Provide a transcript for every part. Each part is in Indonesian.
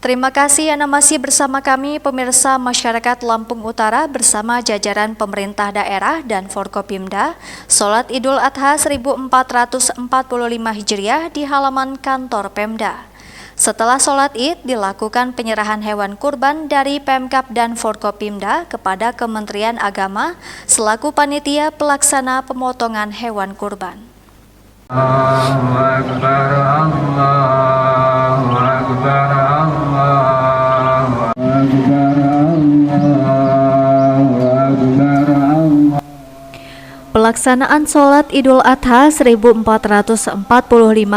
Terima kasih Anda masih bersama kami pemirsa masyarakat Lampung Utara bersama jajaran pemerintah daerah dan Forkopimda. Salat Idul Adha 1445 Hijriah di halaman kantor Pemda. Setelah sholat Id dilakukan penyerahan hewan kurban dari Pemkab dan Forkopimda kepada Kementerian Agama selaku panitia pelaksana pemotongan hewan kurban. Allahu Akbar, Allahu Akbar, Allahu Akbar, Allahu Akbar, Allah. Pelaksanaan sholat Idul Adha 1445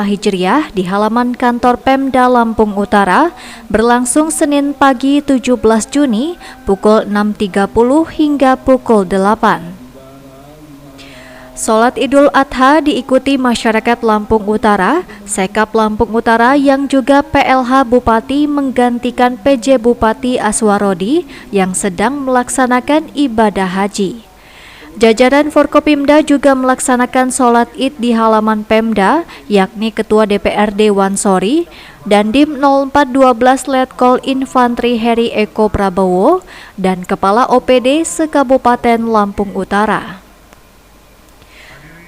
Hijriah di halaman kantor Pemda Lampung Utara berlangsung Senin pagi 17 Juni pukul 6.30 hingga pukul 8. Sholat Idul Adha diikuti masyarakat Lampung Utara, Sekap Lampung Utara yang juga PLH Bupati menggantikan PJ Bupati Aswarodi yang sedang melaksanakan ibadah haji. Jajaran Forkopimda juga melaksanakan sholat Id di halaman Pemda, yakni Ketua DPRD Wansori, Dandim 0412 Letkol Infantri Heri Eko Prabowo, dan Kepala OPD se-Kabupaten Lampung Utara.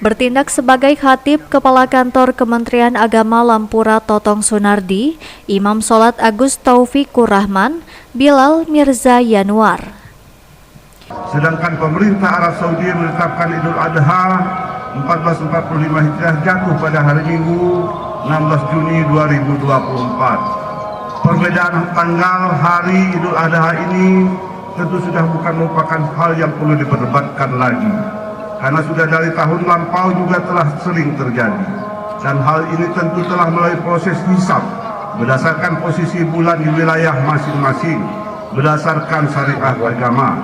Bertindak sebagai khatib Kepala Kantor Kementerian Agama Lampura Totong Sunardi, Imam Sholat Agus Taufikur Rahman, Bilal Mirza Yanuar. Sedangkan pemerintah Arab Saudi menetapkan Idul Adha 1445 Hijriah jatuh pada hari Minggu 16 Juni 2024. Perbedaan tanggal hari Idul Adha ini tentu sudah bukan merupakan hal yang perlu diperdebatkan lagi, karena sudah dari tahun lampau juga telah sering terjadi, dan hal ini tentu telah melalui proses hisab berdasarkan posisi bulan di wilayah masing-masing berdasarkan syariat agama,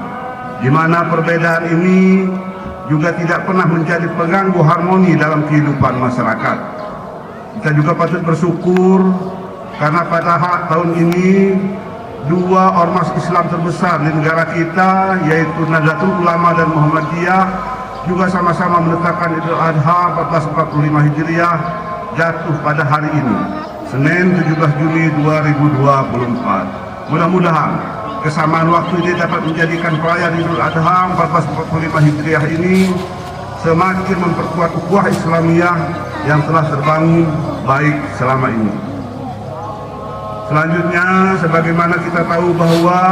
di mana perbedaan ini juga tidak pernah menjadi pengganggu harmoni dalam kehidupan masyarakat. Kita juga patut bersyukur karena pada tahun ini dua ormas Islam terbesar di negara kita, yaitu Nahdlatul Ulama dan Muhammadiyah, juga sama-sama menetapkan Idul Adha 1445 Hijriah jatuh pada hari ini, Senin 17 Juni 2024. Mudah-mudahan kesamaan waktu ini dapat menjadikan perayaan Idul Adha 1445 Hijriah ini semakin memperkuat ukhuwah Islamiyah yang telah terbangun baik selama ini. Selanjutnya, sebagaimana kita tahu bahwa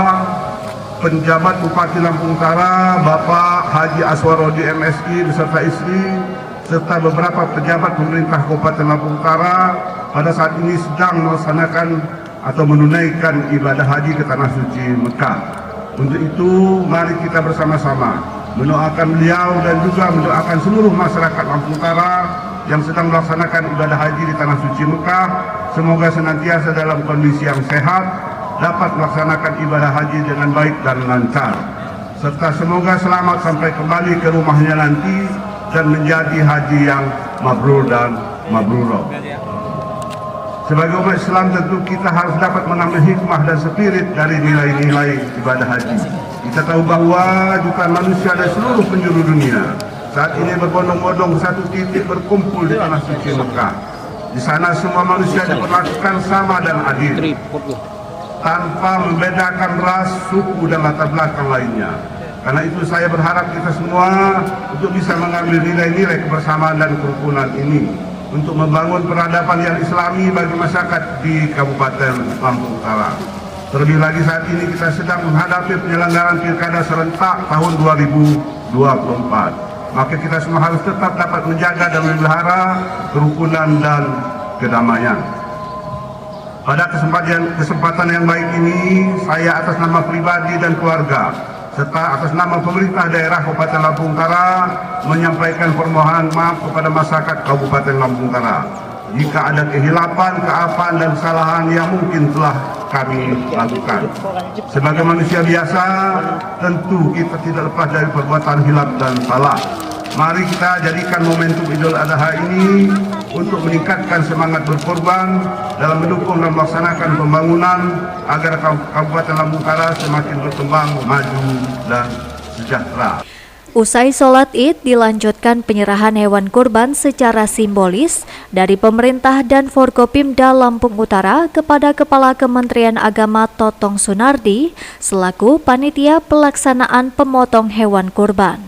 penjabat Bupati Lampung Utara, Bapak Haji Aswarodi MSI beserta istri, serta beberapa pejabat pemerintah Kabupaten Lampung Utara pada saat ini sedang melaksanakan atau menunaikan ibadah haji ke Tanah Suci Mekah. Untuk itu, mari kita bersama-sama mendoakan beliau dan juga mendoakan seluruh masyarakat Lampung Utara yang sedang melaksanakan ibadah haji di Tanah Suci Mekah, semoga senantiasa dalam kondisi yang sehat, dapat melaksanakan ibadah haji dengan baik dan lancar, serta semoga selamat sampai kembali ke rumahnya nanti dan menjadi haji yang mabrur dan mabrurah. Sebagai umat Islam tentu kita harus dapat mengambil hikmah dan spirit dari nilai-nilai ibadah haji. Kita tahu bahwa jutaan manusia dari seluruh penjuru dunia saat ini berbondong-bondong satu titik berkumpul di Tanah Suci Mekah. Di sana semua manusia diperlakukan sama dan adil, tanpa membedakan ras, suku, dan latar belakang lainnya. Karena itu saya berharap kita semua untuk bisa mengambil nilai-nilai kebersamaan dan kerukunan ini untuk membangun peradaban yang islami bagi masyarakat di Kabupaten Lampung Utara. Terlebih lagi saat ini kita sedang menghadapi penyelenggaraan Pilkada serentak tahun 2024. Maka kita semua harus tetap dapat menjaga dan memelihara kerukunan dan kedamaian. Pada kesempatan yang baik ini, saya atas nama pribadi dan keluarga, serta atas nama pemerintah daerah Kabupaten Lampung Utara, menyampaikan permohonan maaf kepada masyarakat Kabupaten Lampung Utara jika ada kehilapan, kealpaan, dan kesalahan yang mungkin telah kami lakukan. Sebagai manusia biasa, tentu kita tidak lepas dari perbuatan hilaf dan salah. Mari kita jadikan momentum Idul Adha ini untuk meningkatkan semangat berkorban dalam mendukung dan melaksanakan pembangunan agar Kabupaten Lampung Utara semakin berkembang, maju, dan sejahtera. Usai sholat Id, dilanjutkan penyerahan hewan kurban secara simbolis dari pemerintah dan Forkopimda Lampung Utara kepada Kepala Kementerian Agama Totong Sunardi selaku panitia pelaksanaan pemotong hewan kurban.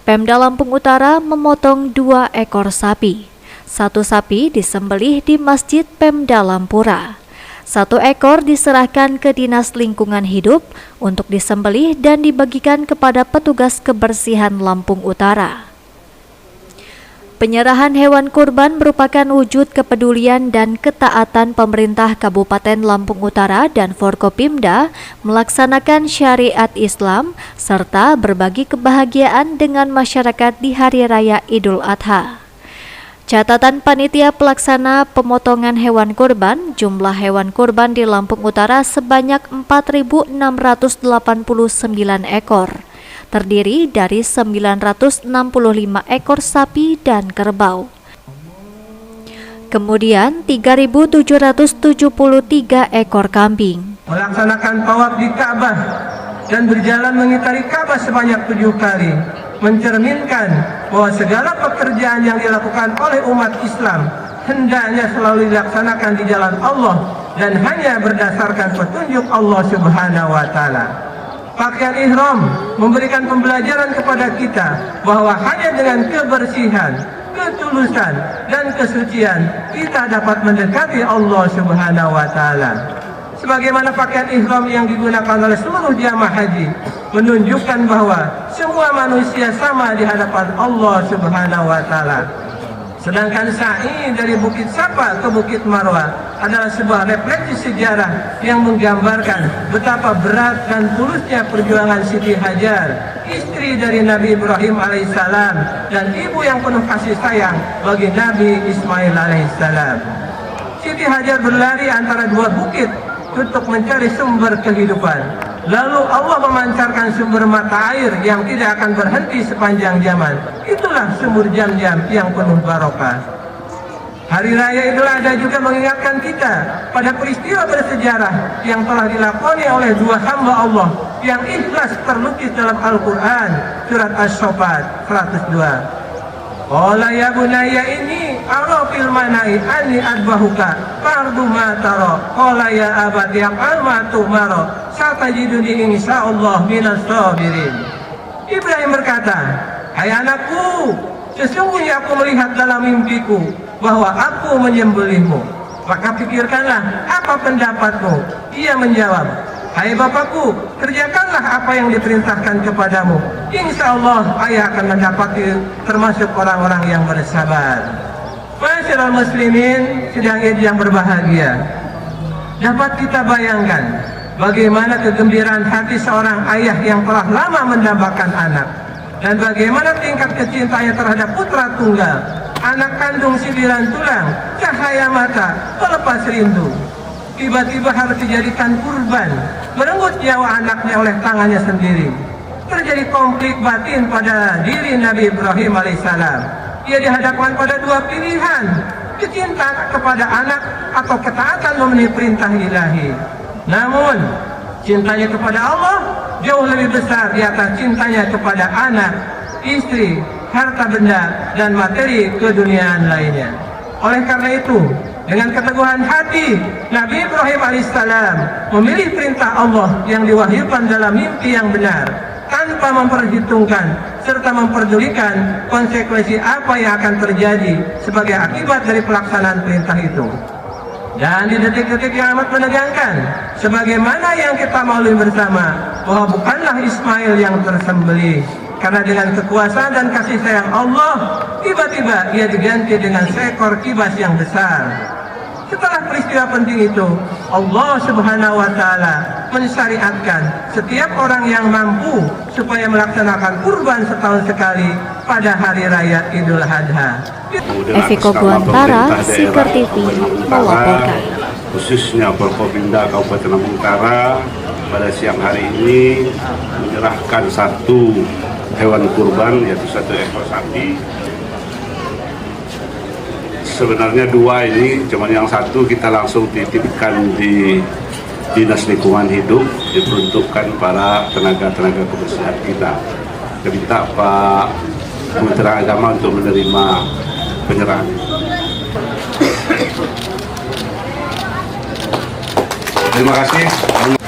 Pemda Lampung Utara memotong 2 ekor sapi. 1 sapi disembelih di Masjid Pemda Lampura. 1 ekor diserahkan ke Dinas Lingkungan Hidup untuk disembelih dan dibagikan kepada petugas kebersihan Lampung Utara. Penyerahan hewan kurban merupakan wujud kepedulian dan ketaatan pemerintah Kabupaten Lampung Utara dan Forkopimda melaksanakan syariat Islam serta berbagi kebahagiaan dengan masyarakat di Hari Raya Idul Adha. Catatan panitia pelaksana pemotongan hewan kurban, jumlah hewan kurban di Lampung Utara sebanyak 4.689 ekor, terdiri dari 965 ekor sapi dan kerbau. Kemudian 3.773 ekor kambing. Melaksanakan tawaf di Ka'bah dan berjalan mengitari Ka'bah sebanyak 7 kali. Mencerminkan bahwa segala pekerjaan yang dilakukan oleh umat Islam hendaknya selalu dilaksanakan di jalan Allah dan hanya berdasarkan petunjuk Allah Subhanahu wa Ta'ala. Pakaian ihram memberikan pembelajaran kepada kita bahwa hanya dengan kebersihan, ketulusan, dan kesucian kita dapat mendekati Allah Subhanahu wa Ta'ala. Sebagaimana pakaian ihram yang digunakan oleh seluruh jamaah haji menunjukkan bahwa semua manusia sama di hadapan Allah Subhanahu wa Ta'ala. Sedangkan sa'i dari Bukit Safa ke Bukit Marwah adalah sebuah refleksi sejarah yang menggambarkan betapa berat dan tulusnya perjuangan Siti Hajar, istri dari Nabi Ibrahim alaihissalam dan ibu yang penuh kasih sayang bagi Nabi Ismail alaihissalam. Siti Hajar berlari antara 2 bukit untuk mencari sumber kehidupan. Lalu Allah memancarkan sumber mata air yang tidak akan berhenti sepanjang zaman. Itulah sumur Jam-Jam yang penuh barokah. Hari Raya Idul Adha juga mengingatkan kita pada peristiwa bersejarah yang telah dilakoni oleh 2 hamba Allah yang ikhlas terlukis dalam Al-Quran, surat Asy-Syaffat 102. Qala ya bunayya inni ara fil manai anni adbahuka fardu ma tara. Qala ya abati aqal ma tumara satajiduni insyaallah minas sabirin. Ibrahim berkata, "Hai anakku, sesungguhnya aku melihat dalam mimpiku bahwa aku menyembelihmu. Maka pikirkanlah apa pendapatmu." Ia menjawab, "Hai bapakku, kerjakanlah apa yang diperintahkan kepadamu. Insya Allah ayah akan mendapati termasuk orang-orang yang bersabar." Masyaallah muslimin sidang Id yang berbahagia, dapat kita bayangkan bagaimana kegembiraan hati seorang ayah yang telah lama mendambakan anak dan bagaimana tingkat kecintanya terhadap putra tunggal, anak kandung 9 tulang, cahaya mata, pelepas rindu. Tiba-tiba harus dijadikan kurban, merenggut nyawa anaknya oleh tangannya sendiri. Terjadi konflik batin pada diri Nabi Ibrahim alaihissalam. Ia dihadapkan pada 2 pilihan, kecintaan kepada anak atau ketaatan memenuhi perintah ilahi. Namun, cintanya kepada Allah jauh lebih besar di atas cintanya kepada anak, istri, harta benda, dan materi keduniaan lainnya. Oleh karena itu, dengan keteguhan hati, Nabi Ibrahim alaihissalam memilih perintah Allah yang diwahyukan dalam mimpi yang benar, tanpa memperhitungkan serta memperdulikan konsekuensi apa yang akan terjadi sebagai akibat dari pelaksanaan perintah itu. Dan di detik-detik yang amat menegangkan, sebagaimana yang kita maklumi bersama, bahwa bukanlah Ismail yang tersembelih, karena dengan kekuasaan dan kasih sayang Allah, tiba-tiba ia diganti dengan seekor kibas yang besar. Setelah peristiwa penting itu, Allah Subhanahu wa Ta'ala mensyariatkan setiap orang yang mampu supaya melaksanakan kurban setahun sekali pada hari raya Idul Adha. Evi Koguantara, Siker TV, melaporkan. Khususnya Forkopimda Kabupaten Lampung Utara pada siang hari ini menyerahkan 1 hewan kurban, yaitu 1 ekor sapi. Sebenarnya 2 ini, cuman yang 1 kita langsung titipkan di Dinas Lingkungan Hidup, diperuntukkan para tenaga-tenaga kebersihan kita. Kita minta Pak Kementerian Agama untuk menerima penyerahan. Terima kasih.